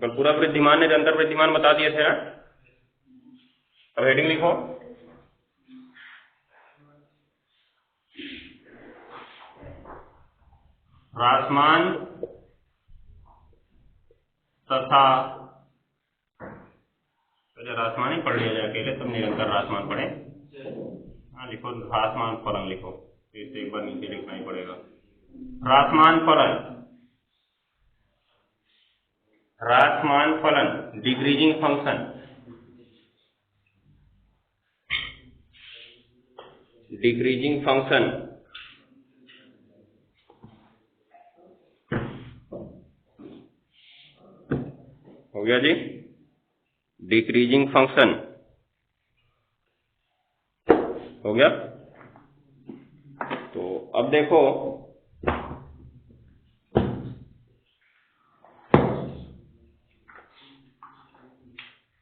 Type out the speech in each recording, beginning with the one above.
कल पूरा वृद्धिमान निरंतर वृद्धिमान बता दिए थे ना। अब हेडिंग लिखो, ह्रासमान तथा, पहले ह्रासमान ही पढ़ लिया जाए अकेले, तब निरंतर ह्रासमान पढ़े। हाँ लिखो, ह्रासमान फलन लिखो, फिर से एक बार नीचे लिखना ही पड़ेगा। ह्रासमान फलन डिक्रीजिंग फंक्शन, डिक्रीजिंग फंक्शन हो गया जी, डिक्रीजिंग फंक्शन हो गया। तो अब देखो,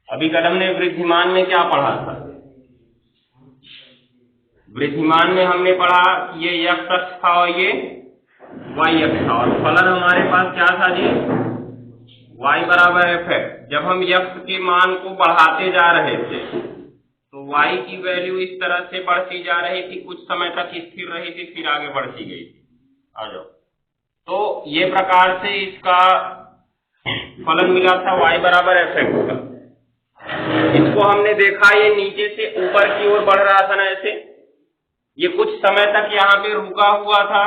अभी कल हमने वृद्धिमान में क्या पढ़ा था? वृद्धिमान में हमने पढ़ा ये x अक्ष था और ये y अक्ष था, और फलन हमारे पास क्या था जी? y बराबर f। जब हम x के मान को बढ़ाते जा रहे थे तो y की वैल्यू इस तरह से बढ़ती जा रही थी, कुछ समय तक स्थिर रही थी, फिर आगे बढ़ती गई थी। आ जाओ, तो ये प्रकार से इसका फलन मिला था y बराबर f का। इसको हमने देखा ये नीचे से ऊपर की ओर बढ़ रहा था ना ऐसे, ये कुछ समय तक यहाँ पे रुका हुआ था।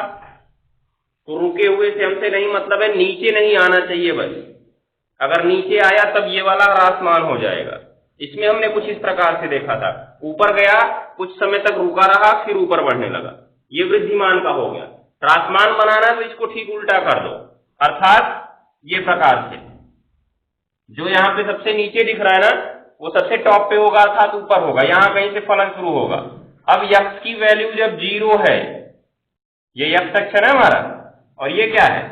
तो रुके हुए से हमसे नहीं मतलब है, नीचे नहीं आना चाहिए बस। अगर नीचे आया तब ये वाला ह्रासमान हो जाएगा। इसमें हमने कुछ इस प्रकार से देखा था, ऊपर गया, कुछ समय तक रुका रहा, फिर ऊपर बढ़ने लगा। ये वृद्धिमान का हो गया। ह्रासमान बनाना तो इसको ठीक उल्टा कर दो, अर्थात ये प्रकार से जो यहाँ पे सबसे नीचे दिख रहा है ना, वो सबसे टॉप पे होगा अर्थात ऊपर होगा, यहाँ कहीं से फलन शुरू होगा। अब x की वैल्यू जब 0 है, ये x अक्ष है ना हमारा, और ये क्या है?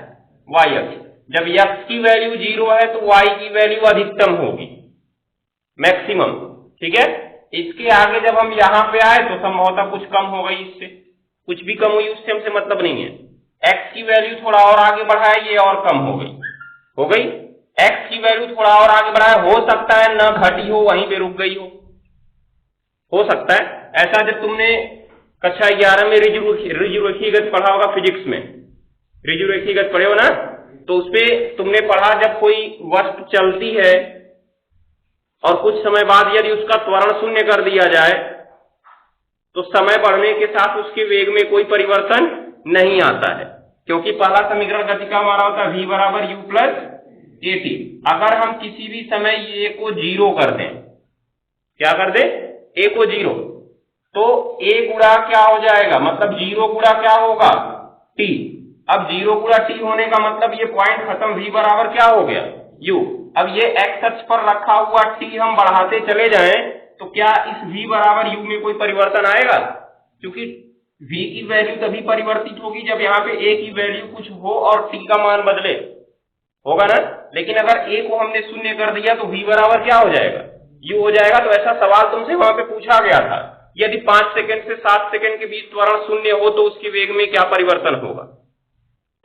y अक्ष। जब x की वैल्यू 0 है तो y की वैल्यू अधिकतम होगी, मैक्सिमम, ठीक है। इसके आगे जब हम यहाँ पे आए तो संभवतः कुछ कम हो गई, इससे कुछ भी कम हुई उससे हमसे मतलब नहीं है। x की वैल्यू थोड़ा और आगे बढ़ाए, ये और कम हो गई। x की वैल्यू थोड़ा और आगे बढ़ाए, हो सकता है न घटी हो, वहीं पे रुक गई हो सकता है ऐसा। जब तुमने कक्षा 11 में ऋजुरेखीगत पढ़ा होगा, फिजिक्स में ऋजुरेखीगत पढ़े हो ना, तो उसपे तुमने पढ़ा जब कोई वस्तु चलती है और कुछ समय बाद यदि उसका त्वरण शून्य कर दिया जाए तो समय बढ़ने के साथ उसके वेग में कोई परिवर्तन नहीं आता है, क्योंकि पहला समीकरण गति का हमारा होता है v बराबर u प्लस at। अगर हम किसी भी समय a को 0 कर दें, क्या कर दें? a को 0, तो a गुणा क्या हो जाएगा? मतलब 0 गुणा क्या होगा? t। अब 0 गुणा t होने का मतलब ये पॉइंट खत्म, v बराबर क्या हो गया? u। अब ये x अक्ष पर रखा हुआ t हम बढ़ाते चले जाएं तो क्या इस v बराबर u में कोई परिवर्तन आएगा? क्योंकि v की वैल्यू तभी परिवर्तित होगी जब यहाँ पे a की वैल्यू कुछ हो और t का मान बदले, होगा ना। लेकिन अगर a को हमने शून्य कर दिया तो v बराबर क्या हो जाएगा? u हो जाएगा। तो ऐसा सवाल तुमसे वहां पे पूछा गया था, यदि 5 सेकंड से 7 सेकंड के बीच त्वरण शून्य हो तो उसके वेग में क्या परिवर्तन होगा?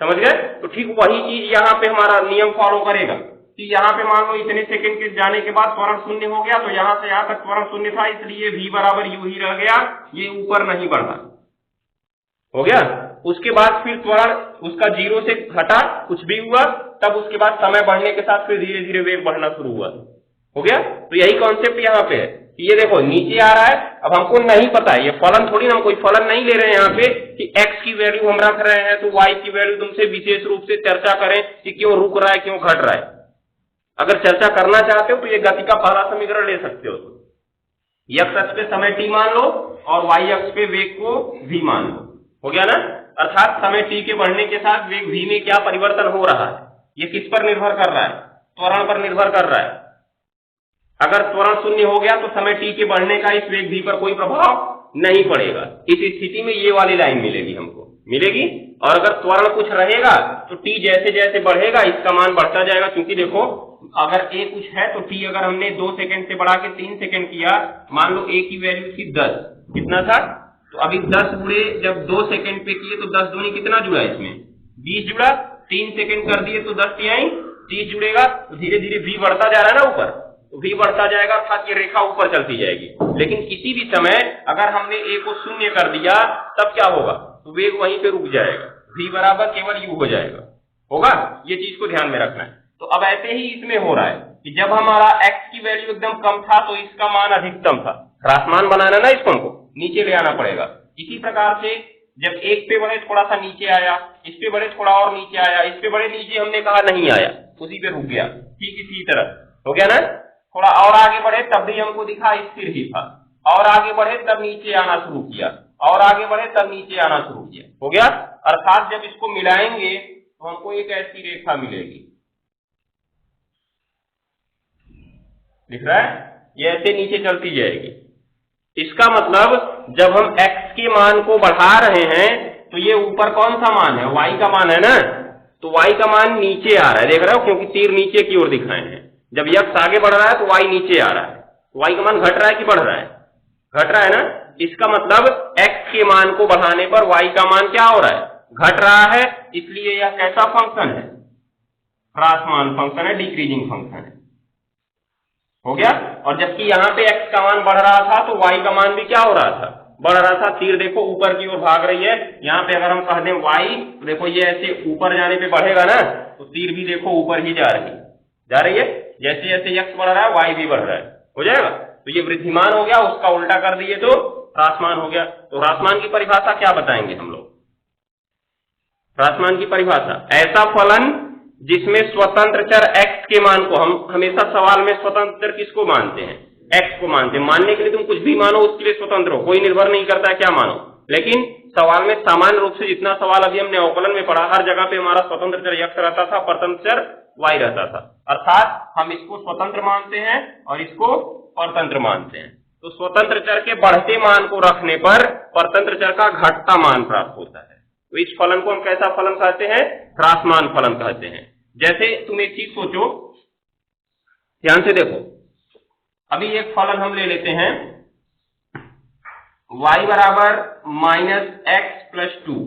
समझ गए? तो ठीक वही चीज यहाँ पे हमारा नियम फॉलो करेगा कि यहाँ पे मान लो इतने सेकंड के जाने के बाद त्वरण शून्य हो गया, तो यहाँ से यहाँ तक त्वरण शून्य था, इसलिए v बराबर u ही रह गया, ये ऊपर नहीं बढ़ा, हो गया। उसके बाद फिर त्वरण उसका 0 से घटा, कुछ भी हुआ, तब उसके बाद समय बढ़ने के साथ फिर धीरे धीरे वेग बढ़ना शुरू हुआ, हो गया। तो यही कॉन्सेप्ट यहाँ पे है कि ये देखो नीचे आ रहा है। अब हमको नहीं पता है, ये फलन थोड़ी ना, हम कोई फलन नहीं ले रहे हैं यहाँ पे कि x की वैल्यू हम रख रहे हैं तो y की वैल्यू तुमसे विशेष रूप से चर्चा करें कि क्यों रुक रहा है, क्यों घट रहा है। अगर चर्चा करना चाहते हो तो ये गति का पहला समीकरण ले सकते हो, x अक्ष पे समय t मान लो और y अक्ष पे वेग को v मान लो, हो गया ना। अर्थात समय t के बढ़ने के साथ वेग v में क्या परिवर्तन हो रहा है, ये किस पर निर्भर कर रहा है? त्वरण पर निर्भर कर रहा है। अगर त्वरण शून्य हो गया तो समय t के बढ़ने का इस वेग v पर कोई प्रभाव नहीं पड़ेगा। इस स्थिति में ये वाली लाइन मिलेगी, हमको मिलेगी। और अगर त्वरण कुछ रहेगा तो t जैसे जैसे बढ़ेगा इसका मान बढ़ता जाएगा, क्योंकि देखो अगर a कुछ है तो t अगर हमने 2 सेकंड से बढ़ा के 3 सेकंड किया, मान लो a की वैल्यू थी 10, कितना था? तो अभी 10 गुणे जब 2 सेकंड पे किए तो 10 दूनी कितना जुड़ा इसमें? 20 जुड़ा। 3 सेकंड कर दिए तो 10 तिहाई 30 जुड़ेगा तो धीरे धीरे v बढ़ता जा रहा है ना ऊपर, तो v बढ़ता जाएगा अर्थात ये रेखा ऊपर चलती जाएगी। लेकिन किसी भी समय अगर हमने a को शून्य कर दिया तब क्या होगा, तो वेग वहीं पे रुक जाएगा, v बराबर केवल u हो जाएगा, होगा। ये चीज को ध्यान में रखना है। तो अब ऐसे ही इसमें हो रहा है कि जब हमारा x की वैल्यू एकदम कम था तो इसका मान अधिकतम था, ह्रासमान बनाना ना, इसको हमको नीचे ले आना पड़ेगा। इसी प्रकार से जब एक पे बढ़े थोड़ा सा नीचे आया, इस पे बढ़े थोड़ा और नीचे आया, इस पे बढ़े नीचे हमने कहा नहीं आया, उसी पे रुक गया, ठीक इसी तरह हो गया ना। थोड़ा और आगे बढ़े तब भी हमको दिखा स्थिर ही था, और आगे बढ़े तब नीचे आना शुरू किया, और आगे बढ़े तब नीचे आना शुरू किया, हो गया। अर्थात जब इसको मिलाएंगे तो हमको एक ऐसी रेखा मिलेगी, दिख रहा है, ये ऐसे नीचे चलती जाएगी। इसका मतलब जब हम x के मान को बढ़ा रहे हैं तो ये ऊपर कौन सा मान है, y का मान है ना, तो y का मान नीचे आ रहा है, देख रहे हो, क्योंकि तीर नीचे की ओर दिखाए हैं। जब x आगे बढ़ रहा है तो y नीचे आ रहा है, तो y का मान घट रहा है कि बढ़ रहा है, घट रहा है ना। इसका मतलब x के मान को बढ़ाने पर y का मान क्या हो रहा है, घट रहा है। इसलिए यह कैसा फंक्शन है, ह्रासमान फंक्शन है, डिक्रीजिंग फंक्शन है, हो गया। और जबकि यहाँ पे x का मान बढ़ रहा था तो y का मान भी क्या हो रहा था, बढ़ रहा था। तीर देखो ऊपर की ओर भाग रही है, यहाँ पे अगर हम कह दें y तो देखो ये ऐसे ऊपर जाने पे बढ़ेगा ना, तो तीर भी देखो ऊपर ही जा रही है, जैसे जैसे x बढ़ रहा है y भी बढ़ रहा है, हो जाएगा। तो ये वृद्धिमान हो गया, उसका उल्टा कर दिए तो ह्रासमान हो गया। तो ह्रासमान की परिभाषा क्या बताएंगे हम लोग, ह्रासमान की परिभाषा, ऐसा फलन जिसमें स्वतंत्र चर x के मान को, हम हमेशा सवाल में स्वतंत्र चर किसको मानते हैं, x को मानते हैं। मानने के लिए तुम कुछ भी मानो उसके लिए स्वतंत्र हो, कोई निर्भर नहीं करता है क्या मानो, लेकिन सवाल में सामान्य रूप से जितना सवाल अभी हमने अवकलन में पढ़ा, हर जगह पे हमारा स्वतंत्र चर x रहता था, परतंत्र चर y रहता था। अर्थात हम इसको स्वतंत्र मानते हैं और इसको परतंत्र मानते हैं। तो स्वतंत्र चर के बढ़ते मान को रखने पर परतंत्र चर का घटता मान प्राप्त होता है। तो इस फलन को हम कैसा फलन कहते हैं, ह्रासमान फलन कहते हैं। जैसे तुम एक चीज सोचो, ध्यान से देखो, अभी एक फलन हम ले लेते हैं, y बराबर -x+2,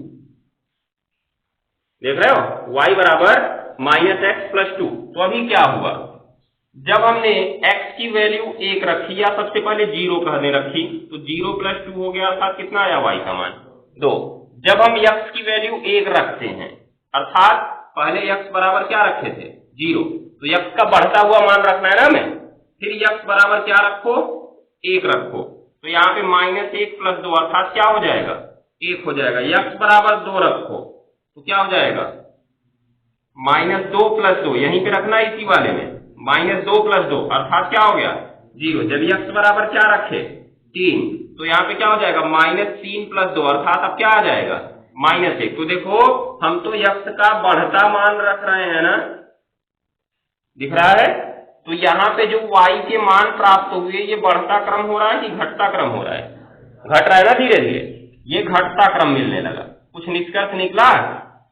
देख रहे हो, y बराबर -x+2। तो अभी क्या हुआ, जब हमने x की वैल्यू 1 रखी या सबसे पहले 0 कहने रखी तो 0+2 हो गया, अर्थात कितना आया y का मान 2। जब हम x की वैल्यू 1 रखते हैं, अर्थात पहले x बराबर क्या रखे थे 0, तो x का बढ़ता हुआ मान रखना है ना हमें, फिर x बराबर क्या रखो 1 रखो, तो यहाँ पे -1+2 अर्थात क्या हो जाएगा 1 हो जाएगा। x बराबर 2 रखो तो क्या हो जाएगा -2+2, यहीं पे रखना है इसी वाले में, -2+2 अर्थात क्या हो गया 0। जब x बराबर क्या रखे 3, तो यहाँ पे क्या हो जाएगा -3+2 अर्थात अब क्या आ जाएगा -1। तो देखो हम तो x का बढ़ता मान रख रहे हैं ना, दिख रहा है। तो यहाँ पे जो y के मान प्राप्त हुए, ये बढ़ता क्रम हो रहा है कि घटता क्रम हो रहा है, घट रहा है ना, धीरे धीरे ये घटता क्रम मिलने लगा। कुछ निष्कर्ष निकला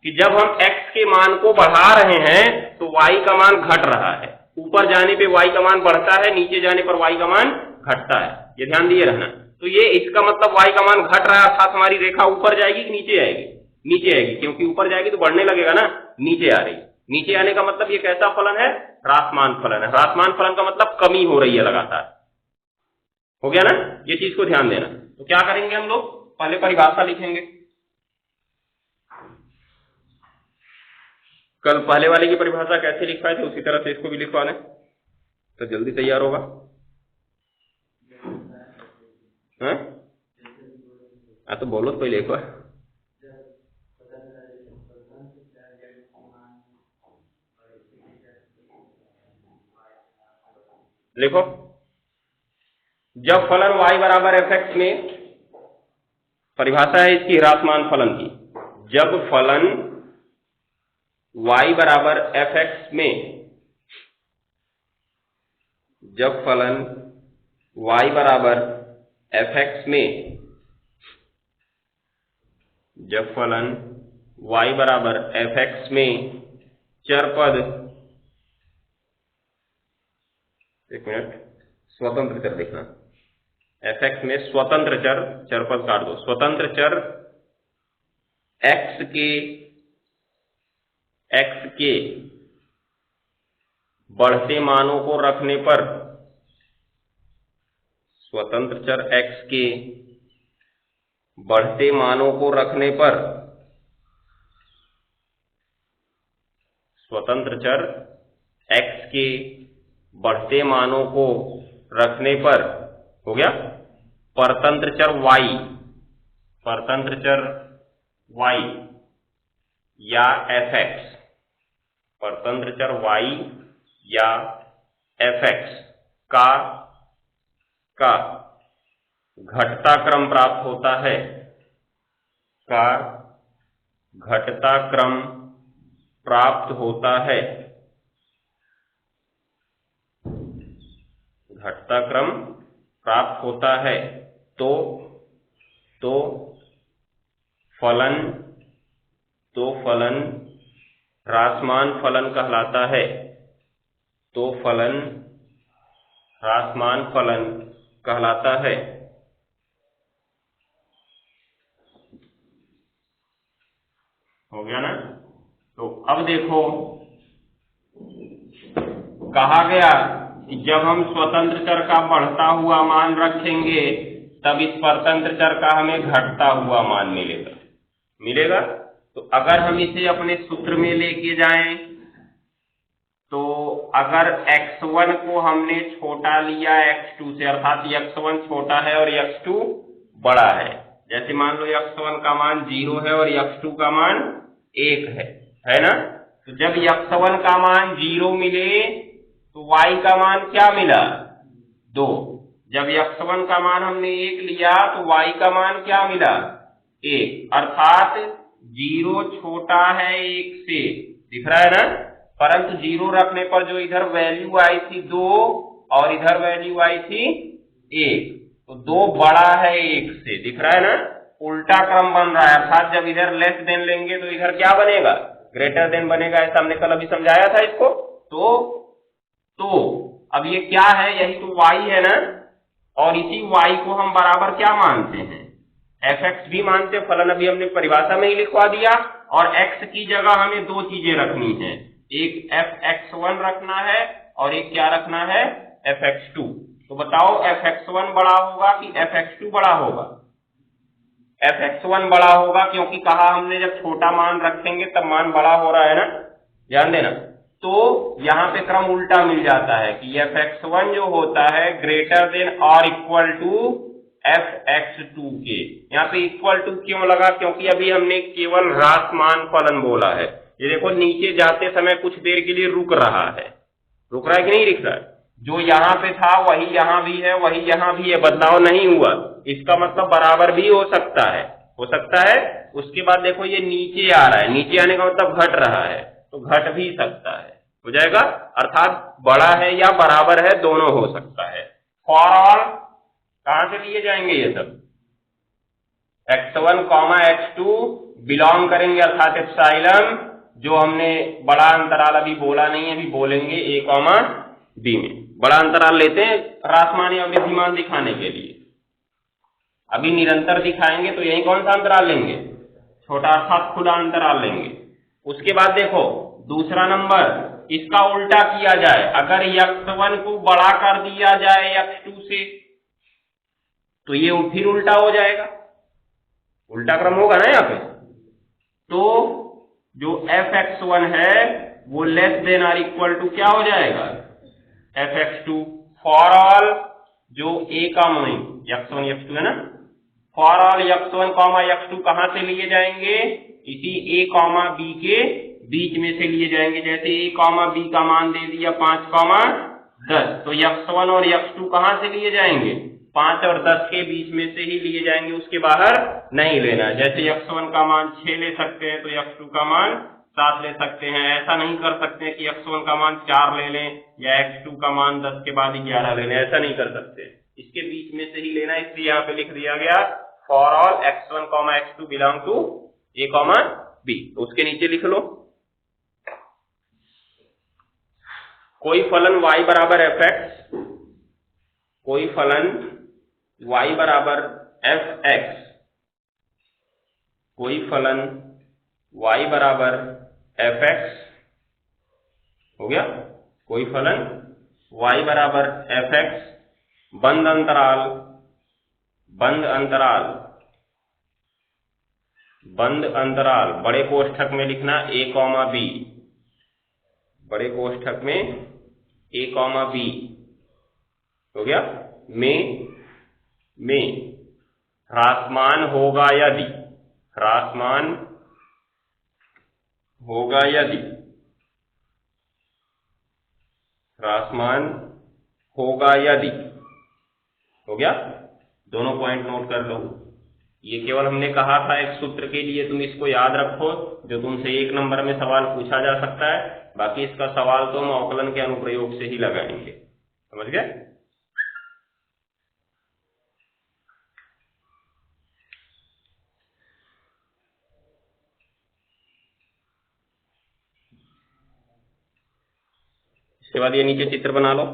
कि जब हम x के मान को बढ़ा रहे हैं तो y का मान घट रहा है, ऊपर जाने पे y का मान बढ़ता है, नीचे जाने पर y का मान घटता है, ये ध्यान दिए रहना। तो ये इसका मतलब y का मान घट रहा है, अर्थात हमारी रेखा ऊपर जाएगी कि नीचे आएगी, नीचे आएगी, क्योंकि ऊपर जाएगी तो बढ़ने लगेगा ना, नीचे आ रही, नीचे आने का मतलब ये कैसा फलन है, ह्रासमान फलन है। ह्रासमान फलन का मतलब कमी हो रही है लगातार, हो गया ना, ये चीज को ध्यान देना। तो क्या करेंगे हम लोग, पहले परिभाषा लिखेंगे, कल पहले वाले की परिभाषा कैसे लिखवाए थे उसी तरह से इसको भी लिखवा लें तो जल्दी तैयार होगा। तो बोलो तो पहले एक बार। लिखो, जब फलन y बराबर fx में, परिभाषा है इसकी ह्रासमान फलन की, जब फलन y बराबर fx में, जब फलन y बराबर fx में, जब फलन y बराबर fx में चर पद, एक मिनट, स्वतंत्र चर देखना, fx में स्वतंत्र चर, चर पद काट दो, स्वतंत्र चर x के बढ़ते मानों को रखने पर स्वतंत्र चर x के बढ़ते मानों को रखने पर स्वतंत्र चर x के बढ़ते मानों को रखने पर हो गया परतंत्र चर y, परतंत्र चर y या fx, परतंत्र चर y या fx का घटता क्रम प्राप्त होता है, का घटता क्रम प्राप्त होता है, घटता क्रम प्राप्त होता है तो फलन ह्रासमान फलन कहलाता है, तो फलन ह्रासमान फलन कहलाता है। हो गया ना? तो अब देखो कहा गया कि जब हम स्वतंत्र चर का बढ़ता हुआ मान रखेंगे तब इस परतंत्र चर का हमें घटता हुआ मान मिलेगा। तो अगर हम इसे अपने सूत्र में लेके जाएं तो अगर x1 को हमने छोटा लिया x2 से, अर्थात x1 छोटा है और x2 बड़ा है, जैसे मान लो x1 का मान 0 है और x2 का मान 1 है ना? तो जब x1 का मान 0 मिले तो y का मान क्या मिला? 2। जब x1 का मान हमने 1 लिया तो y का मान क्या मिला? 1, अर्थात 0 छोटा है 1 से, दिख रहा है ना? परंतु 0 रखने पर जो इधर वैल्यू आई थी 2 और इधर वैल्यू आई थी 1, तो 2 बड़ा है 1 से, दिख रहा है ना? उल्टा क्रम बन रहा है, अर्थात जब इधर लेस देन लेंगे तो इधर क्या बनेगा? ग्रेटर देन बनेगा। ऐसा हमने कल अभी समझाया था इसको। तो अब ये क्या है? यही तो y है ना? और इसी y को हम बराबर क्या मानते हैं? fx भी मानते हैं। फलन अभी हमने परिभाषा में ही लिखवा दिया। और x की जगह हमें 2 चीजें रखनी है, एक fx1 रखना है और एक क्या रखना है? fx2। तो बताओ fx1 बड़ा होगा कि fx2 बड़ा होगा? fx1 बड़ा होगा, क्योंकि कहा हमने जब छोटा मान रखेंगे तब मान बड़ा हो रहा है ना, ध्यान देना। तो यहाँ पे क्रम उल्टा मिल जाता है कि fx1 जो होता है ग्रेटर देन और इक्वल टू fx2 के। यहाँ पे इक्वल टू क्यों लगा? क्योंकि अभी हमने केवल ह्रासमान फलन बोला है। ये देखो नीचे जाते समय कुछ देर के लिए रुक रहा है कि नहीं दिख रहा है? जो यहाँ पे था वही यहाँ भी है, वही यहाँ भी है, बदलाव नहीं हुआ। इसका मतलब बराबर भी हो सकता है। उसके बाद देखो ये नीचे आ रहा है, नीचे आने का मतलब घट रहा है, तो घट भी सकता है, हो जाएगा। अर्थात बड़ा है या बराबर है, दोनों हो सकता है। फॉर ऑल कहां से लिए जाएंगे ये सब? x1, x2 बिलोंग करेंगे, अर्थात एप्सिलॉन, जो हमने बड़ा अंतराल अभी बोला नहीं है, अभी बोलेंगे a, b में। बड़ा अंतराल लेते हैं ह्रासमान या वृद्धिमान दिखाने के लिए, अभी निरंतर दिखाएंगे तो यही कौन सा अंतराल लेंगे? छोटा, अर्थात खुला अंतराल लेंगे। उसके बाद देखो दूसरा नंबर, इसका उल्टा किया जाए। अगर x1 को बड़ा कर दिया जाए x2 से तो ये फिर उल्टा हो जाएगा, उल्टा क्रम होगा ना यहाँ पे। तो जो fx1 है वो लेस देन और इक्वल टू क्या हो जाएगा? fx2। फॉर ऑल जो a का मान x1 x2 है ना, फॉर ऑल x1 x2 कहां से लिए जाएंगे? इसी a b के बीच में से लिए जाएंगे। जैसे a b का मान दे दिया 5 10, तो x1 और x2 कहां से लिए जाएंगे? 5 और 10 के बीच में से ही लिए जाएंगे, उसके बाहर नहीं लेना। जैसे x1 का मान 6 ले सकते हैं तो x2 का मान 7 ले सकते हैं। ऐसा नहीं कर सकते कि x1 का मान 4 ले लें या x2 का मान 10 के बाद 11 ले लें, ऐसा नहीं कर सकते, इसके बीच में से ही लेना। इसलिए यहाँ पे लिख दिया गया for all x1, x2 belong to a, b। तो उसके नीचे लिख लो कोई फलन y बराबर fx, कोई फलन y बराबर fx, कोई फलन y बराबर fx, हो गया। कोई फलन y बराबर एफ एक्स बंद अंतराल बड़े कोष्ठक में लिखना a कॉमा b, बड़े कोष्ठक में a कॉमा b हो गया। में ह्रासमान होगा यदि, ह्रासमान होगा यदि, ह्रासमान होगा यदि, हो गया। दोनों पॉइंट नोट कर लो। ये केवल हमने कहा था एक सूत्र के लिए, तुम इसको याद रखो जो तुमसे 1 नंबर में सवाल पूछा जा सकता है। बाकी इसका सवाल तो हम अवकलन के अनुप्रयोग से ही लगाएंगे, समझ गए। इसके बाद ये नीचे चित्र बना लो।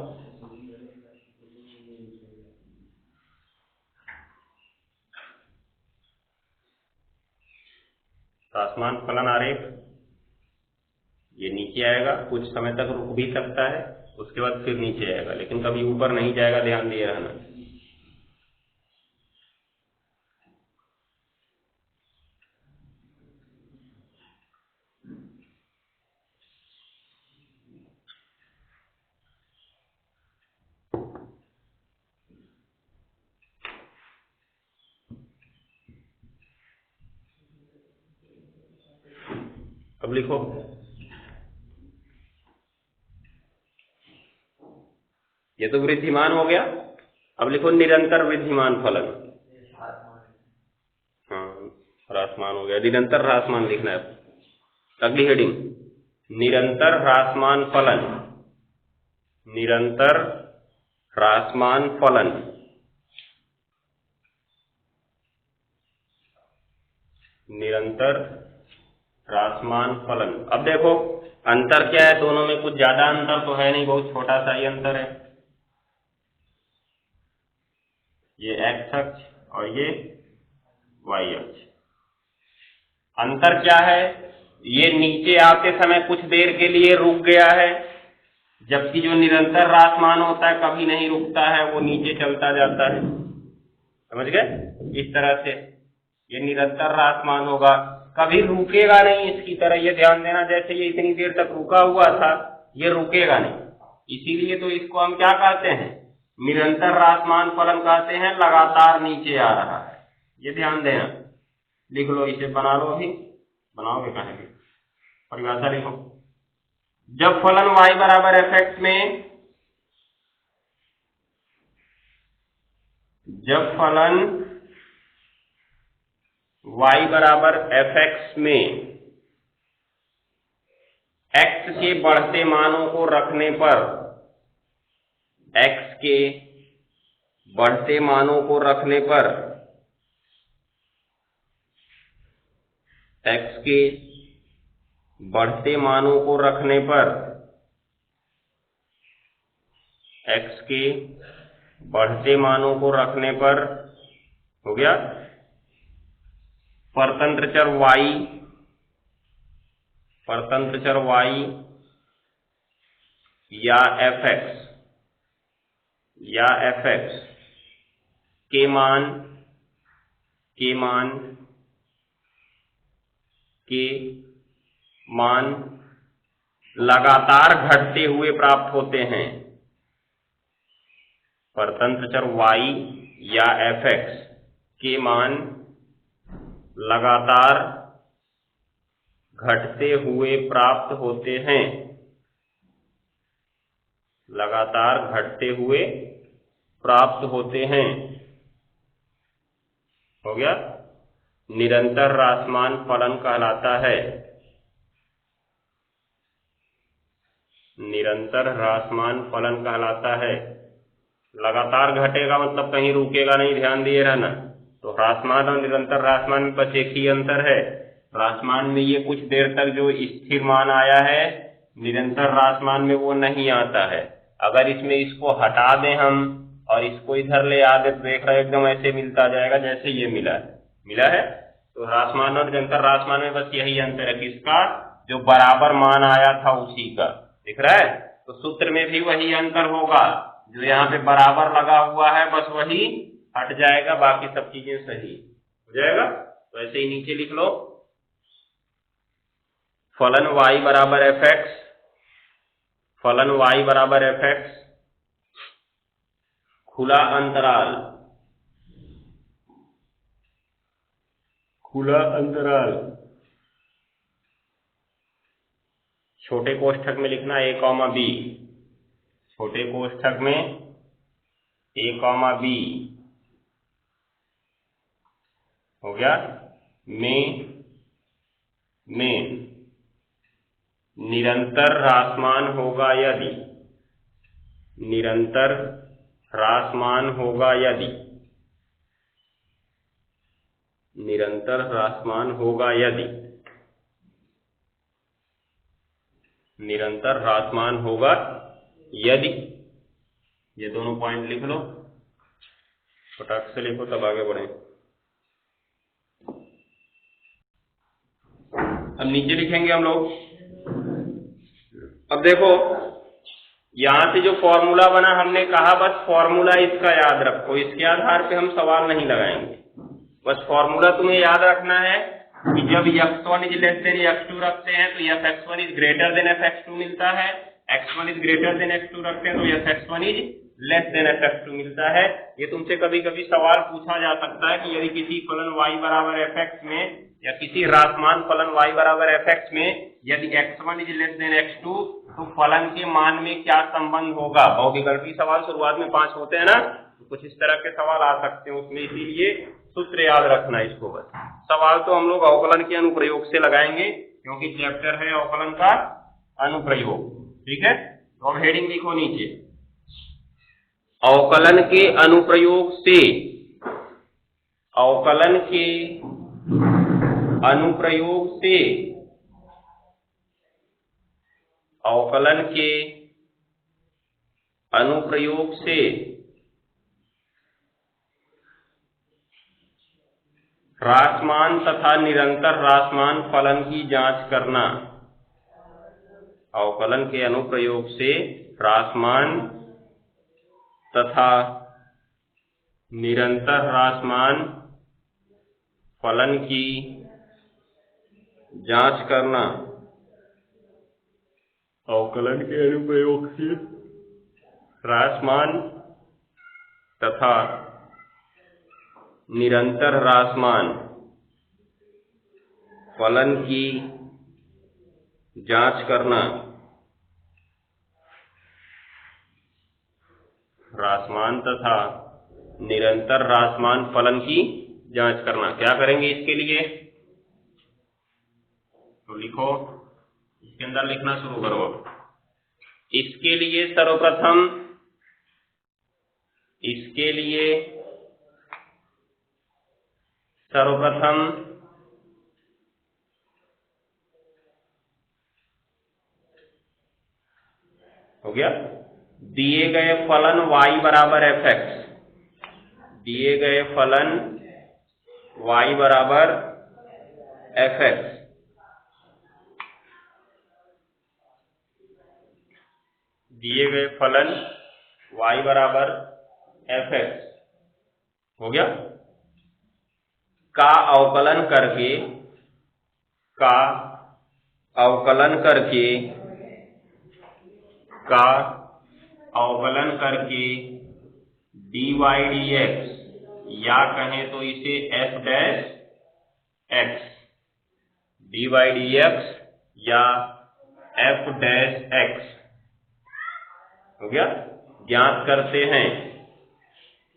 ह्रासमान फलन आरेख ये नीचे आएगा, कुछ समय तक रुक भी सकता है, उसके बाद फिर नीचे आएगा, लेकिन कभी ऊपर नहीं जाएगा, ध्यान दिए रहना। अब लिखो, ये तो वृद्धिमान हो गया। अब लिखो निरंतर वृद्धिमान फलन। हाँ, ह्रासमान हो गया, निरंतर ह्रासमान लिखना है। अगली हेडिंग निरंतर ह्रासमान फलन, निरंतर ह्रासमान फलन। निरंतर ह्रासमान फलन। अब देखो अंतर क्या है दोनों में, कुछ ज्यादा अंतर तो है नहीं, बहुत छोटा सा ही अंतर है। ये एक्स अक्ष और ये वाई अक्ष। अंतर क्या है, ये नीचे आते समय कुछ देर के लिए रुक गया है, जबकि जो निरंतर ह्रासमान होता है कभी नहीं रुकता है, वो नीचे चलता जाता है, समझ गए। इस तरह से ये निरंतर ह्रासमान होगा, कभी रुकेगा नहीं इसकी तरह, ये ध्यान देना। जैसे ये इतनी देर तक रुका हुआ था, ये रुकेगा नहीं, इसीलिए तो इसको हम क्या कहते हैं, निरंतर ह्रासमान फलन कहते हैं, लगातार नीचे आ रहा है, ये ध्यान देना। लिख लो, इसे बना लो, अभी बनाओगे कहेंगे, परिभाषा लिखो। जब फलन y बराबर एफ एक्स में, जब फलन y बराबर एफ एक्स में x के बढ़ते मानों को रखने पर, x के बढ़ते मानों को रखने पर, x के बढ़ते मानों को रखने पर, x के बढ़ते मानों को रखने पर, हो गया, परतंत्र चर y, परतंत्र चर y या एफ एक्स के मान लगातार घटते हुए प्राप्त होते हैं। परतंत्र चर y या एफ एक्स के मान लगातार घटते हुए प्राप्त होते हैं, लगातार घटते हुए प्राप्त होते हैं, हो गया, निरंतर ह्रासमान फलन कहलाता है। निरंतर ह्रासमान फलन कहलाता है। लगातार घटेगा मतलब कहीं रुकेगा नहीं, ध्यान दिए रहना। तो ह्रासमान और निरंतर ह्रासमान में बस एक ही अंतर है, ह्रासमान में ये कुछ देर तक जो स्थिर मान आया है, निरंतर ह्रासमान में वो नहीं आता है। अगर इसमें इसको हटा दें हम और इसको इधर ले आ दे, देख रहे एकदम ऐसे मिलता जाएगा जैसे ये मिला है। तो ह्रासमान और निरंतर ह्रासमान में बस यही अंतर है, किसका, जो बराबर मान आया था उसी का, दिख रहा है। तो सूत्र में भी वही अंतर होगा, जो यहाँ पे बराबर लगा हुआ है बस वही हट जाएगा, बाकी सब चीजें सही हो जाएगा। तो ऐसे ही नीचे लिख लो, फलन y बराबर एफ एक्स, फलन y बराबर एफ एक्स, खुला अंतराल, खुला अंतराल छोटे कोष्ठक में लिखना a कॉमा b, छोटे कोष्ठक में a कॉमा b हो गया, में निरंतर ह्रासमान होगा यदि, निरंतर ह्रासमान होगा यदि, निरंतर ह्रासमान होगा यदि, निरंतर ह्रासमान होगा यदि, ये दोनों पॉइंट लिख लो, फटाक से लिखो तब आगे बढ़े। अब नीचे लिखेंगे हम लोग। अब देखो यहां से जो फॉर्मूला बना, हमने कहा बस फॉर्मूला इसका याद रखो, इसके आधार पे हम सवाल नहीं लगाएंगे। बस फॉर्मूला तुम्हें याद रखना है कि जब x1 is less than x2 रखते हैं तो fx1 is greater than fx2 मिलता है, x1 is greater than x2 रखते हैं तो fx1 is less than fx2 मिलता है। ये तुमसे कभी कभी सवाल पूछा जा सकता है कि यदि किसी फलन y बराबर fx में या किसी ह्रासमान फलन y बराबर fx में यदि x1 is less than x2 तो फलन के मान में क्या संबंध होगा। बहुविकल्पी सवाल शुरुआत में 5 होते हैं ना, तो कुछ इस तरह के सवाल आ सकते हैं उसमें, इसीलिए सूत्र याद रखना इसको। बस सवाल तो हम लोग अवकलन के अनुप्रयोग से लगाएंगे क्योंकि चैप्टर है अवकलन का अनुप्रयोग, ठीक है। तो अब हेडिंग लिखो नीचे, अवकलन के अनुप्रयोग से, अवकलन के अनुप्रयोग से, अवकलन के अनुप्रयोग से ह्रासमान तथा निरंतर ह्रासमान फलन की जांच करना। अवकलन के अनुप्रयोग से ह्रासमान तथा निरंतर ह्रासमान फलन की जांच करना। अवकलन के अनुप्रयोग से ह्रासमान तथा निरंतर ह्रासमान फलन की जांच करना। ह्रासमान तथा निरंतर ह्रासमान फलन की जांच करना। क्या करेंगे इसके लिए, तो लिखो, इसके अंदर लिखना शुरू करो। इसके लिए सर्वप्रथम, इसके लिए सर्वप्रथम हो गया, दिए गए फलन y बराबर एफ एक्स, दिए गए फलन y बराबर एफ एक्स, दिए गए फलन y बराबर एफ एक्स हो गया, का अवकलन करके, का अवकलन करके, का अवकलन करके dy dx, या कहें तो इसे f dash x, dy dx या f डैश x हो गया, ज्ञात करते हैं,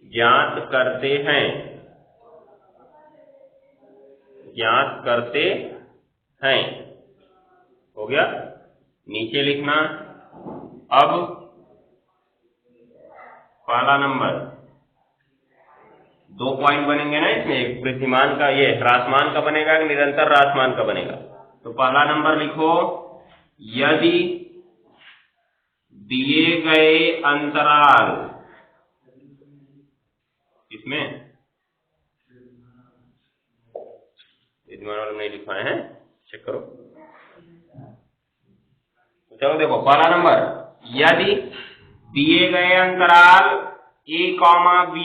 ज्ञात करते हैं, ज्ञात करते हैं हो गया। नीचे लिखना, अब पहला नंबर, 2 पॉइंट बनेंगे ना इसमें, एक वृद्धिमान का, ये ह्रासमान का बनेगा कि निरंतर ह्रासमान का बनेगा। तो पहला नंबर लिखो, यदि दिए गए अंतराल, इसमें नहीं लिखवाए हैं, चेक करो। चलो देखो, पहला नंबर, यदि दिए गए अंतराल a, b,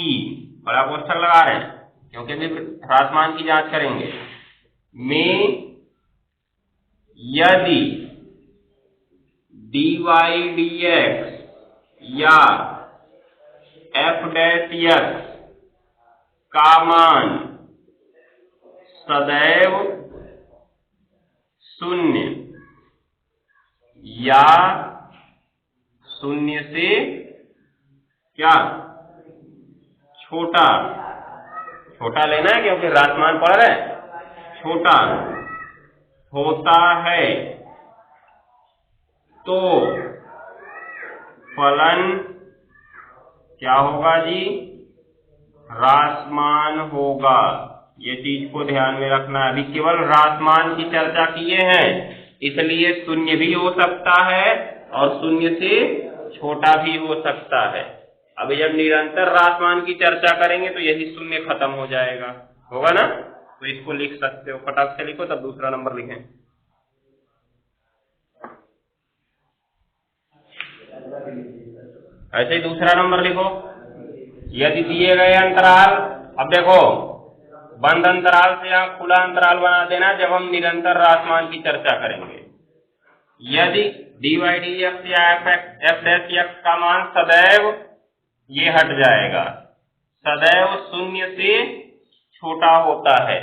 बड़ा क्वेश्चन लगा रहे हैं क्योंकि अभी ह्रासमान की जांच करेंगे, में यदि dy dx या f डैश x का मान सदैव शून्य या शून्य से क्या छोटा, छोटा लेना है क्योंकि ह्रासमान पढ़ रहे हैं, छोटा होता है तो फलन क्या होगा जी, ह्रासमान होगा। ये चीज को ध्यान में रखना है। अभी केवल ह्रासमान की चर्चा किए हैं, इसलिए शून्य भी हो सकता है और शून्य से छोटा भी हो सकता है। अभी जब निरंतर ह्रासमान की चर्चा करेंगे तो यही शून्य खत्म हो जाएगा, होगा ना। तो इसको लिख सकते हो, फटाक से लिखो, तब दूसरा नंबर लिखें। ऐसे ही दूसरा नंबर लिखो, यदि दिए गए अंतराल, अब देखो बंद अंतराल से यहाँ खुला अंतराल बना देना जब हम निरंतर ह्रासमान की चर्चा करेंगे। यदि dy dx या f डैश x का मान सदैव, ये हट जाएगा, सदैव शून्य से छोटा होता है,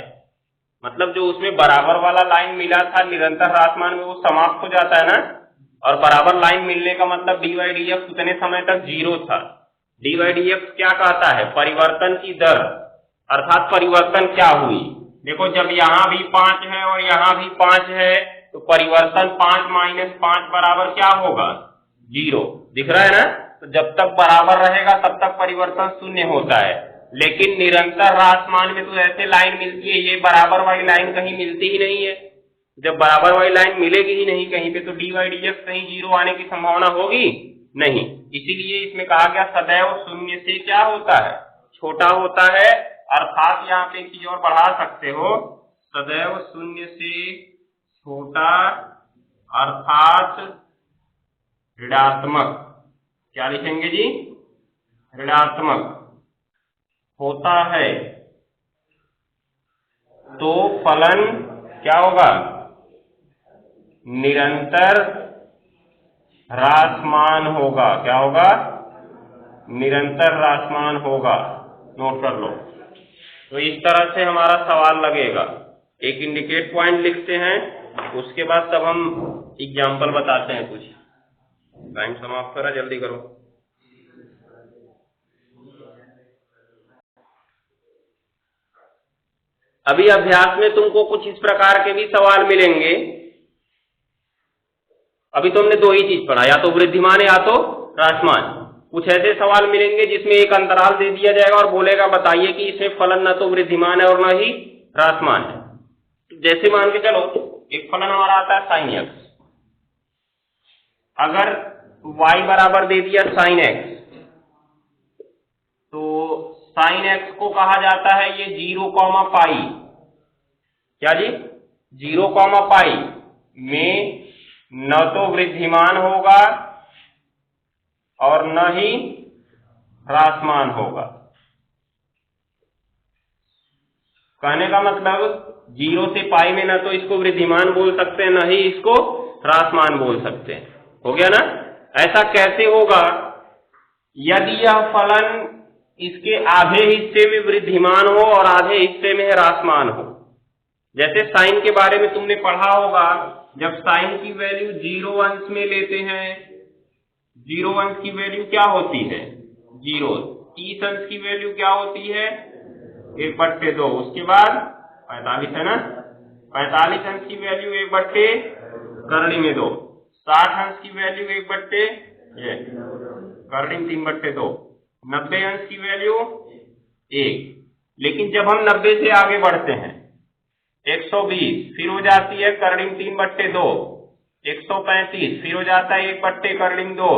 मतलब जो उसमें बराबर वाला लाइन मिला था निरंतर ह्रासमान में वो समाप्त हो जाता है ना, और बराबर लाइन मिलने का मतलब dy dx उतने समय तक जीरो था। dy dx क्या कहता है, परिवर्तन की दर, अर्थात परिवर्तन क्या हुई। देखो जब यहाँ भी 5 है और यहाँ भी 5 है तो परिवर्तन 5 माइनस 5 बराबर क्या होगा, 0, दिख रहा है ना। तो जब तक बराबर रहेगा तब तक परिवर्तन शून्य होता है, लेकिन निरंतर ह्रासमान में तो ऐसे लाइन मिलती है, ये बराबर वाली लाइन कहीं मिलती ही नहीं है। जब बराबर वाली लाइन मिलेगी ही नहीं कहीं पे तो dy dx कहीं 0 आने की संभावना होगी नहीं, इसीलिए इसमें कहा गया सदैव शून्य से क्या होता है, छोटा होता है। अर्थात यहाँ पे एक चीज और बढ़ा सकते हो, सदैव शून्य से छोटा अर्थात ऋणात्मक, क्या लिखेंगे जी, ऋणात्मक होता है तो फलन क्या होगा, निरंतर ह्रासमान होगा। क्या होगा, निरंतर ह्रासमान होगा, नोट कर लो। तो इस तरह से हमारा सवाल लगेगा, एक इंडिकेट पॉइंट लिखते हैं, उसके बाद तब हम एग्जाम्पल बताते हैं कुछ। टाइम समाप्त करा, जल्दी करो। अभी अभ्यास में तुमको कुछ इस प्रकार के भी सवाल मिलेंगे। अभी तुमने दो ही चीज पढ़ा, या तो वृद्धिमान या तो ह्रासमान। कुछ ऐसे सवाल मिलेंगे जिसमें एक अंतराल दे दिया जाएगा और बोलेगा बताइए कि इसमें फलन न तो वृद्धिमान है और न ही ह्रासमान है। तो जैसे मान के चलो एक फलन हमारा आता है sin x, अगर y बराबर दे दिया sin x, तो sin x को कहा जाता है ये 0, पाई, क्या जी, 0, पाई में न तो वृद्धिमान होगा और न ही ह्रासमान होगा। कहने का मतलब 0 से पाई में न तो इसको वृद्धिमान बोल सकते हैं न ही इसको ह्रासमान बोल सकते हैं, हो गया ना। ऐसा कैसे होगा, यदि यह फलन इसके आधे हिस्से में वृद्धिमान हो और आधे हिस्से में ह्रासमान हो। जैसे साइन के बारे में तुमने पढ़ा होगा, जब साइन की वैल्यू 0 अंश में लेते हैं, 0 अंश की वैल्यू क्या होती है, 0। 30 अंश की वैल्यू क्या होती है, 1/2। उसके बाद 45 है ना, 45 अंश की वैल्यू 1/2। 60 अंश की वैल्यू 1/3। 3/2। 90 अंश की वैल्यू 1। लेकिन जब हम 90 से आगे बढ़ते हैं 120, फिर हो जाती है 3/2। 135, फिर हो जाता है 1/2।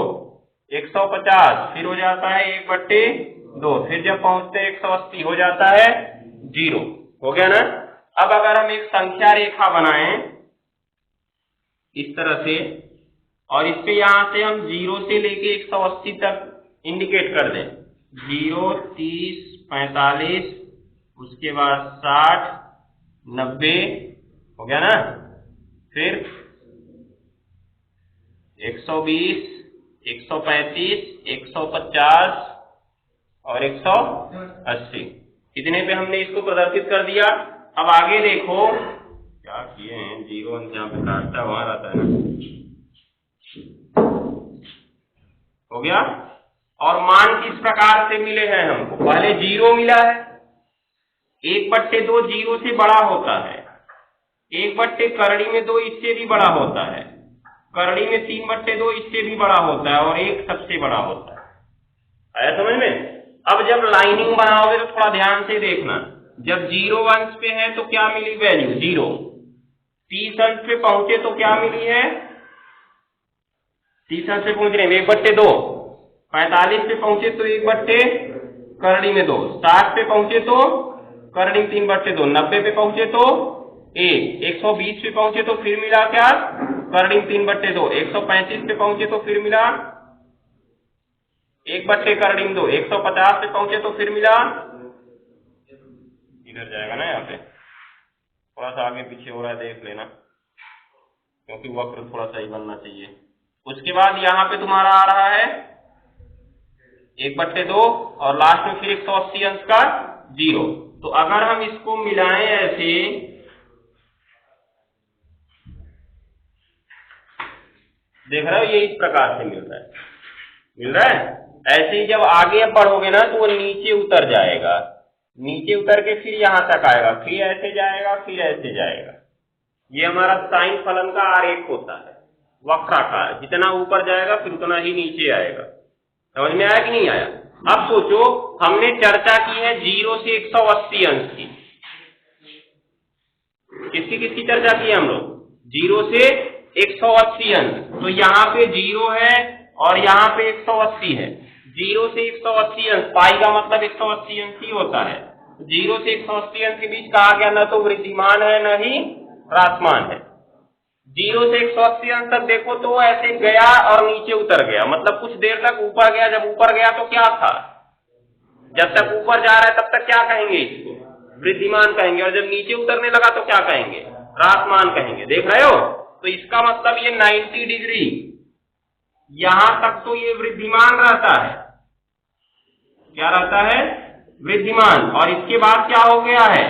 150, फिर हो जाता है 1/2। फिर जब पहुंचते हैं 180 हो जाता है 0, हो गया ना। अब अगर हम एक संख्या रेखा बनाएं इस तरह से, और इस पे यहां से हम 0 से लेके 180 तक इंडिकेट कर दें। 0, 30, 45, उसके बाद 60, 90 हो गया ना, फिर 120, 135, 150 और 180। कितने पे हमने इसको प्रदर्शित कर दिया। अब आगे देखो क्या किए हैं, 0 जहाँ पे काटता है वहां रहता है ना, हो गया। और मान किस प्रकार से मिले हैं हमको, पहले 0 मिला है, 1/2 0 से बड़ा होता है, 1/, करड़ी में 2 इससे भी बड़ा होता है, करड़ी में 3/2 इससे भी बड़ा होता है, और 1 सबसे बड़ा होता है। आया समझ में। अब जब लाइनिंग बनाओगे तो थोड़ा ध्यान से देखना, जब 0 अंश पे है तो क्या मिली वैल्यू 0, 30 अंश पे पहुंचे तो क्या मिली है, 30 अंश पे पहुंच रहे हैं 1/2, 45 पे पहुंचे तो 1/, करड़ी में 2, 60 पे पहुंचे तो करड़ी में 3/2, 90 पे पहुंचे तो 1, 120 पे पहुंचे तो फिर मिला क्या, करड़ी में 3/2, 135 पे पहुंचे तो फिर मिला 1/, करड़ी में 2, 150 पे पहुंचे तो फिर मिला, इधर जाएगा ना, यहाँ पे थोड़ा सा आगे पीछे हो रहा है देख लेना, क्योंकि वक्र थोड़ा सही बनना चाहिए। उसके बाद यहाँ पे तुम्हारा आ रहा है 1/2 और लास्ट में फिर 180 अंश का 0। तो अगर हम इसको मिलाएं ऐसे, देख रहे हो, ये इस प्रकार से मिल रहा है। ऐसे ही जब आगे बढ़ोगे ना तो वो नीचे उतर जाएगा, नीचे उतर के फिर यहां तक आएगा, फिर ऐसे जाएगा, फिर ऐसे जाएगा। ये हमारा साइन फलन का आरेख होता है, वक्राकार, जितना ऊपर जाएगा फिर उतना ही नीचे आएगा। समझ में आया कि नहीं आया। अब सोचो, हमने चर्चा की है 0 से 180 अंश की, किसकी चर्चा की है हम लोग, 0 से 180 अंश। तो यहाँ पे 0 है और यहाँ पे 180 है, 0 से 180 अंश, पाई का मतलब 180 अंश ही होता है। 0 से 180 अंश के बीच कहा गया न तो वृद्धिमान है न ही ह्रासमान है। 0 से 180 अंश तक देखो तो ऐसे गया और नीचे उतर गया, मतलब कुछ देर तक ऊपर गया। जब ऊपर गया तो क्या था, जब तक ऊपर जा रहा है तब तक क्या कहेंगे, इसको वृद्धिमान कहेंगे, और जब नीचे उतरने लगा तो क्या कहेंगे, ह्रासमान कहेंगे। देख रहे हो, तो इसका मतलब ये 90 डिग्री यहां तक तो ये वृद्धिमान रहता है, क्या रहता है, वृद्धिमान, और इसके बाद क्या हो गया है,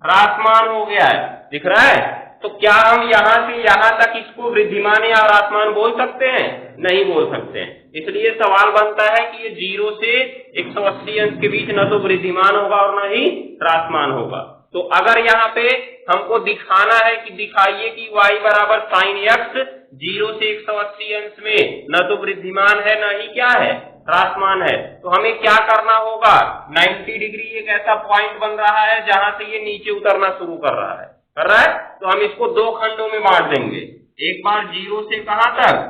ह्रासमान हो गया है। दिख रहा है। तो क्या हम यहां से यहां तक इसको वृद्धिमान या ह्रासमान बोल सकते हैं, नहीं बोल सकते हैं। इसलिए सवाल बनता है कि ये 0 से 180 अंश के बीच न तो वृद्धिमान होगा और न ही ह्रासमान होगा। तो अगर यहाँ पे हमको दिखाना है कि दिखाइए कि y बराबर साइन x 0 से 180 अंश में न तो वृद्धिमान है न ही क्या है, ह्रासमान है, तो हमें क्या करना होगा, 90 डिग्री एक ऐसा पॉइंट बन रहा है जहां से ये नीचे उतरना शुरू कर रहा है, तो हम इसको 2 खंडों में बांट देंगे। एक बार 0 से कहां तक,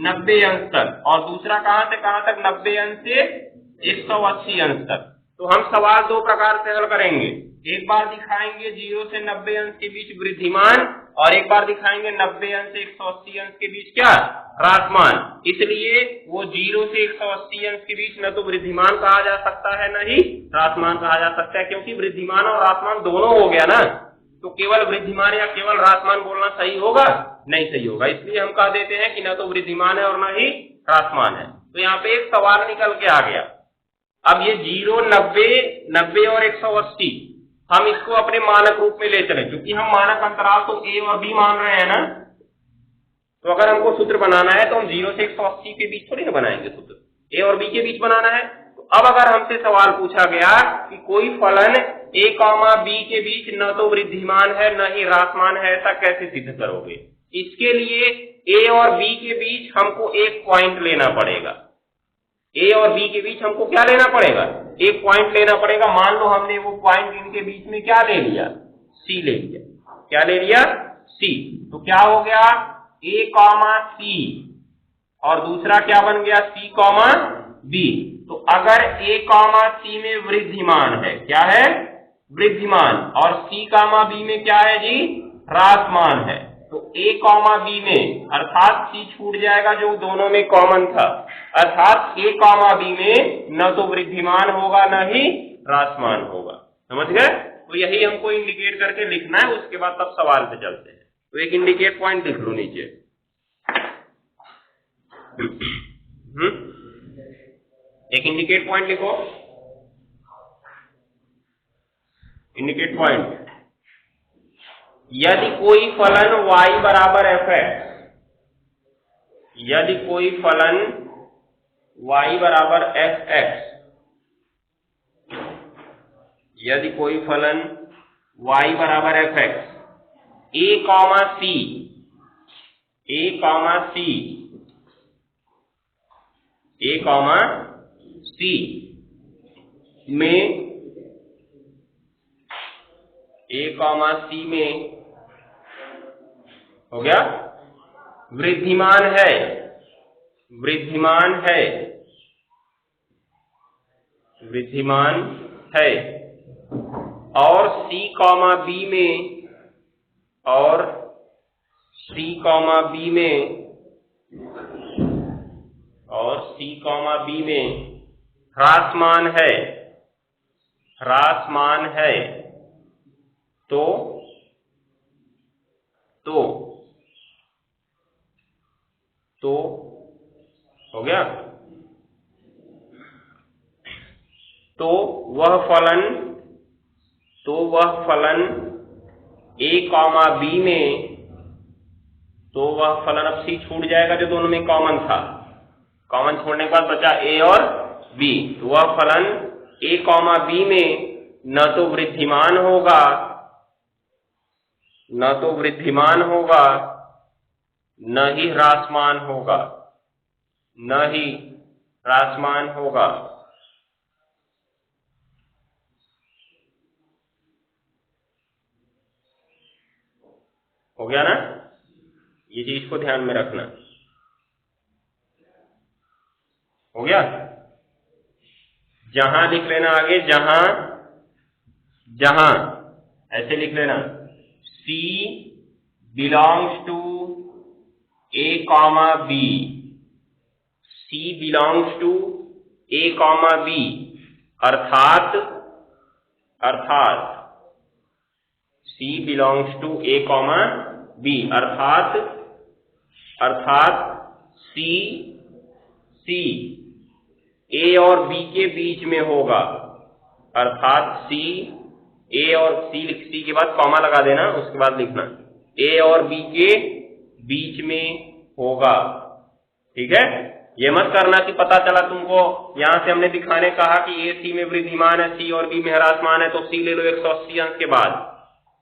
90 अंश तक, और दूसरा कहां से कहां तक, 90 अंश से 180 अंश तक। तो हम सवाल 2 प्रकार से हल करेंगे, एक बार दिखाएंगे 0 से 90 अंश के बीच वृद्धिमान, और एक बार दिखाएंगे 90 अंश से 180 अंश के बीच क्या, ह्रासमान। इसलिए वो 0 से 180 अंश के बीच न तो वृद्धिमान कहा जा सकता है न ही ह्रासमान कहा जा सकता है, क्योंकि वृद्धिमान और ह्रासमान दोनों हो गया ना। तो केवल वृद्धिमान या केवल ह्रासमान बोलना सही होगा, नहीं सही होगा। इसलिए हम कह देते हैं कि न तो वृद्धिमान है और न ही ह्रासमान है। तो यहाँ पे एक सवाल निकल के आ गया। अब ये 0, 90 और 180 हम इसको अपने मानक रूप में ले चले, क्योंकि हम मानक अंतराल तो a और b मान रहे हैं ना। तो अगर हमको सूत्र बनाना है तो हम 0 से 180 के बीच थोड़ी ना बनाएंगे सूत्र, a और b के बीच बनाना है। तो अब अगर हमसे सवाल पूछा गया कि कोई फलन a, b के बीच न तो वृद्धिमान है न ही ह्रासमान है, ऐसा कैसे सिद्ध करोगे। इसके लिए a और b के बीच हमको एक पॉइंट लेना पड़ेगा। a और b के बीच हमको क्या लेना पड़ेगा, एक पॉइंट लेना पड़ेगा। मान लो हमने वो पॉइंट इनके बीच में क्या ले लिया, c ले लिया। क्या ले लिया, c। तो क्या हो गया, a, c, और दूसरा क्या बन गया, c, b। तो अगर a, c में वृद्धिमान है, क्या है, वृद्धिमान, और c, b में क्या है जी, ह्रासमान है, तो a कॉमा b में अर्थात c छूट जाएगा जो दोनों में कॉमन था, अर्थात a कॉमा b में न तो वृद्धिमान होगा न ही ह्रासमान होगा। समझ गए? तो यही हमको इंडिकेट करके लिखना है, उसके बाद तब सवाल पे चलते हैं। तो एक इंडिकेट पॉइंट लिख लो नीचे। एक इंडिकेट पॉइंट लिखो। इंडिकेट पॉइंट, यदि कोई फलन y बराबर fx, यदि कोई फलन y बराबर fx, यदि कोई फलन y बराबर fx a comma c, a comma c, a comma c में, a कॉमा c में हो गया वृद्धिमान है, वृद्धिमान है, वृद्धिमान है, और c कॉमा b में, और c कॉमा b में, और c कॉमा b में ह्रासमान है, ह्रासमान है, तो हो गया, तो वह फलन a कॉमा b में, तो वह फलन अब c छूट जाएगा जो दोनों में कॉमन था, कॉमन छोड़ने के बाद बचा a और b, तो वह फलन a कॉमा b में न तो वृद्धिमान होगा, न तो वृद्धिमान होगा, न ही ह्रासमान होगा, न ही ह्रासमान होगा। हो गया ना? ये चीज को ध्यान में रखना। हो गया? जहां लिख लेना आगे, जहां जहां ऐसे लिख लेना, C belongs to A comma B, C belongs to A comma B, अर्थात C belongs to A comma B, अर्थात C A और B के बीच में होगा, अर्थात C A और C के बाद कॉमा लगा देना, उसके बाद लिखना A और B के बीच में होगा। ठीक है? ये मत करना कि पता चला तुमको, यहां से हमने दिखाने कहा कि A C में वृद्धिमान है, C और B में ह्रासमान है, तो C ले लो 180 अंश के बाद।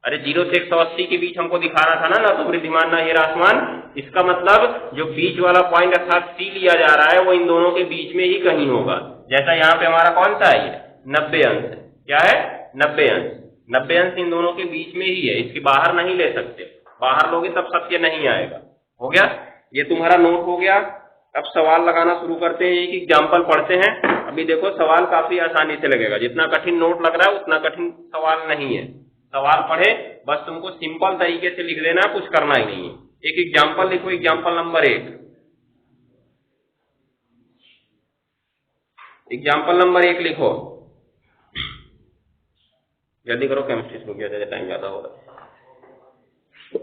अरे 0 से 180 के बीच हमको दिखाना था ना तो वृद्धिमान ना ही ह्रासमान। इसका मतलब जो बीच वाला पॉइंट अर्थात C लिया जा रहा है वो इन दोनों के बीच में ही कहीं होगा। जैसा यहाँ पे हमारा कौन सा है, ये 90 अंश है। क्या है? 90 अंश। 90 अंश इन दोनों के बीच में ही है, इसके बाहर नहीं ले सकते, बाहर लोगे तब सत्य नहीं आएगा। हो गया? ये तुम्हारा नोट हो गया। अब सवाल लगाना शुरू करते हैं, एक एग्जाम्पल पढ़ते हैं। अभी देखो सवाल काफी आसानी से लगेगा, जितना कठिन नोट लग रहा है उतना कठिन सवाल नहीं है। सवाल पढ़े बस तुमको सिंपल तरीके से लिख देना, कुछ करना ही नहीं है। एक एग्जाम्पल लिखो, एग्जाम्पल नंबर 1। एग्जाम्पल नंबर 1 लिखो, जल्दी करो, केमिस्ट्री शुरू किया जाए, टाइम ज्यादा हो रहा है।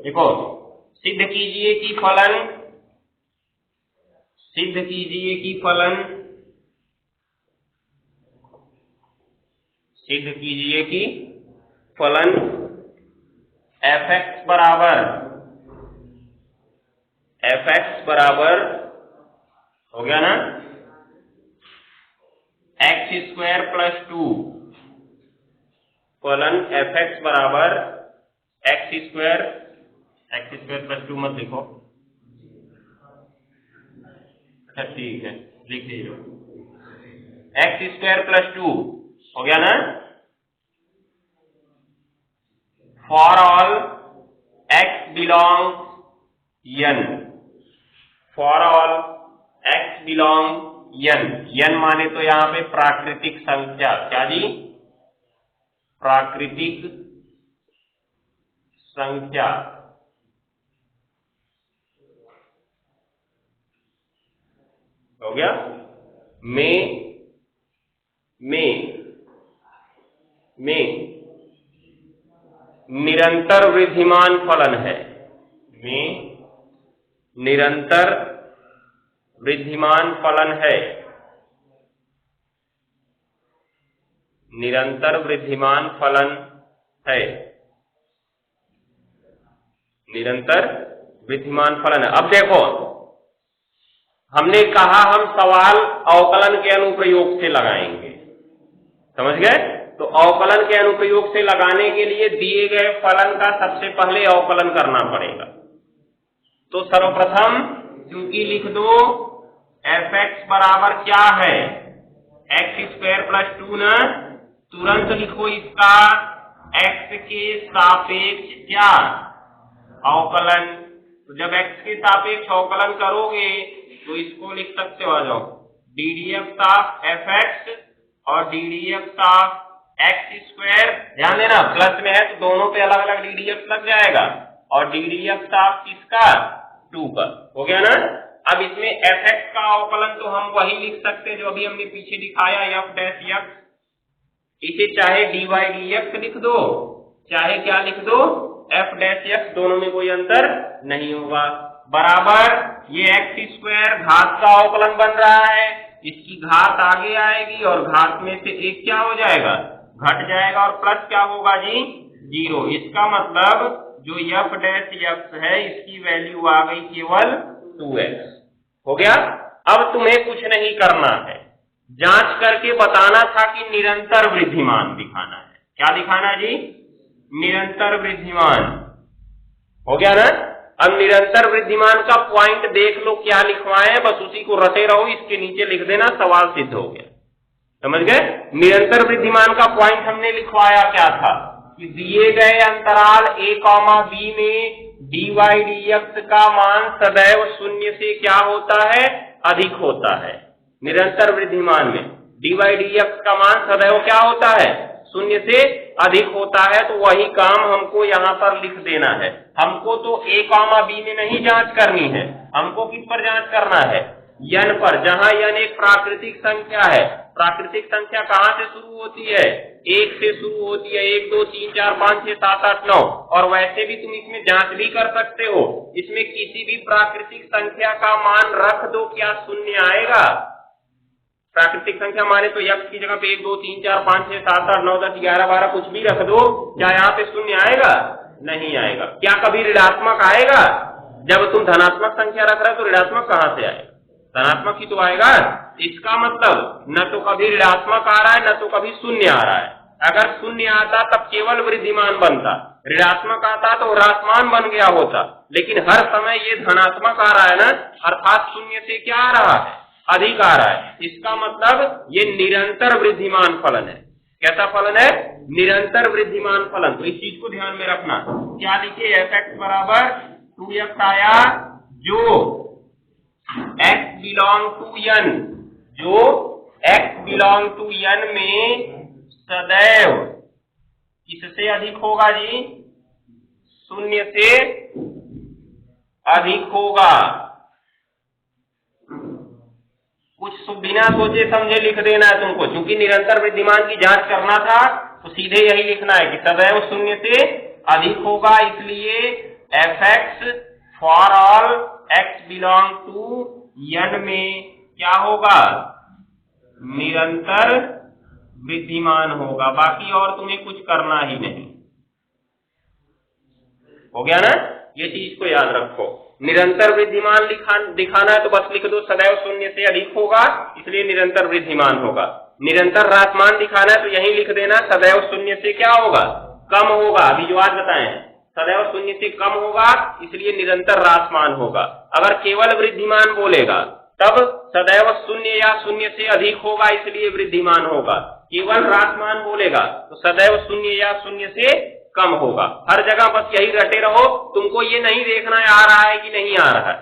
देखो, सिद्ध कीजिए कि फलन fx बराबर हो गया ना x² + 2, फलन fx बराबर x² + 2 मत लिखो, अच्छा ठीक है लिख लीजिए, x² + 2 हो गया ना। For all x belongs n, for all x belong n माने तो यहां पे प्राकृतिक संख्या, क्या जी? प्राकृतिक संख्या। हो गया, में निरंतर वृद्धिमान फलन है, में निरंतर वृद्धिमान फलन है, निरंतर वृद्धिमान फलन है, निरंतर वृद्धिमान फलन है। अब देखो, हमने कहा हम सवाल अवकलन के अनुप्रयोग से लगाएंगे, समझ गए? तो अवकलन के अनुप्रयोग से लगाने के लिए दिए गए फलन का सबसे पहले अवकलन करना पड़ेगा। तो सर्वप्रथम क्योंकि लिख दो fx बराबर क्या है, x² + 2 न, तुरंत लिखो इसका x के सापेक्ष क्या अवकलन। तो जब x के सापेक्ष अवकलन करोगे तो इसको लिख सकते हो, आ जाओ, ddx ऑफ fx और ddx ऑफ x², ध्यान देना प्लस में है तो दोनों पे अलग अलग ddx लग जाएगा, और ddx ऑफ किसका, 2 का, हो गया ना। अब इसमें fx का अवकलन तो हम वही लिख सकते हैं जो अभी हमने पीछे दिखाया, f'(x), इसे चाहे dy/dx लिख दो, चाहे क्या लिख दो, f'(x), दोनों में कोई अंतर नहीं होगा, बराबर ये x² घात का अवकलन बन रहा है, इसकी घात आगे आएगी और घात में से एक क्या हो जाएगा, घट जाएगा, और प्लस क्या होगा जी, 0। इसका मतलब जो f'(x) है इसकी वैल्यू आ गई केवल 2x, हो गया। अब तुम्हें कुछ नहीं करना है, जांच करके बताना था कि निरंतर वृद्धिमान दिखाना है। क्या दिखाना जी, निरंतर वृद्धिमान, हो गया ना। अब निरंतर वृद्धिमान का पॉइंट देख लो क्या लिखवाए, बस उसी को रटे रहो, इसके नीचे लिख देना, सवाल सिद्ध हो गया, समझ गए। निरंतर वृद्धिमान का पॉइंट हमने लिखवाया क्या था कि दिए गए अंतराल a, b में dy/dx का मान सदैव 0 से क्या होता है, अधिक होता है। निरंतर वृद्धिमान में dy/dx का मान सदैव क्या होता है, 0 से अधिक होता है। तो वही काम हमको यहाँ पर लिख देना है। हमको तो a, b में नहीं जांच करनी है, हमको किस पर जांच करना है, n पर, जहां n एक प्राकृतिक संख्या है। प्राकृतिक संख्या कहाँ से शुरू होती है, 1 से शुरू होती है, 1 2 3 4 5 6 7 8 9। और वैसे भी तुम इसमें जांच भी कर सकते हो, इसमें किसी भी प्राकृतिक संख्या का मान रख दो, क्या 0 आएगा। प्राकृतिक संख्या माने तो x की जगह पे 1 2 3 4 5 6 7 8 9 10 11 12 कुछ भी रख दो, क्या यहाँ पे 0 आएगा, नहीं आएगा। क्या कभी ऋणात्मक आएगा, जब तुम धनात्मक संख्या रख रहे हो तो ऋणात्मक कहाँ से आएगा, धनात्मक ही तो आएगा। इसका मतलब न तो कभी ऋणात्मक आ रहा है, न तो कभी 0 आ रहा है। अगर 0 आता तब केवल वृद्धिमान बनता, ऋणात्मक आता तो ह्रासमान बन गया होता, लेकिन हर समय ये धनात्मक आ रहा है ना, अर्थात 0 से क्या आ रहा है, अधिक आ रहा है। इसका मतलब ये निरंतर वृद्धिमान फलन है। कैसा फलन है, निरंतर वृद्धिमान फलन। तो इस चीज को ध्यान में रखना। क्या लिखे, fx बराबर 2x आया, जो x बिलोंग टू n, जो x बिलोंग टू n में सदैव किससे अधिक होगा जी, 0 से अधिक होगा। कुछ बिना सोचे समझे लिख देना है तुमको, क्योंकि निरंतर वृद्धिमान की जांच करना था तो सीधे यही लिखना है कि सदैव 0 से अधिक होगा। इसलिए fx for all x belong to n में क्या होगा, निरंतर वृद्धिमान होगा। बाकी और तुम्हें कुछ करना ही नहीं, हो गया ना। ये चीज को याद रखो, निरंतर वृद्धिमान दिखाना है तो बस लिख दो सदैव 0 से अधिक होगा, इसलिए निरंतर वृद्धिमान होगा। निरंतर ह्रासमान दिखाना है तो यही लिख देना सदैव 0 से क्या होगा, कम होगा। अभी जो आज बताए सदैव 0 से कम होगा, इसलिए निरंतर ह्रासमान होगा। अगर केवल वृद्धिमान बोलेगा तब सदैव 0 या 0 से अधिक होगा, इसलिए वृद्धिमान होगा। केवल ह्रासमान बोलेगा तो सदैव 0 या 0 से कम होगा। हर जगह बस यही रटे रहो, तुमको ये नहीं देखना है आ रहा है कि नहीं आ रहा है,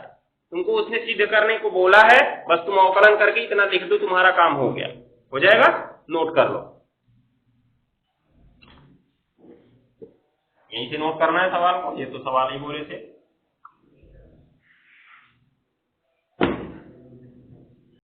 तुमको उसने सिद्ध करने को बोला है, बस तुम अवकलन करके इतना लिख दो, तुम्हारा काम हो गया, हो जाएगा। नोट कर लो, यहीं से नोट करना है सवाल को, ये तो सवाल ही बोले थे।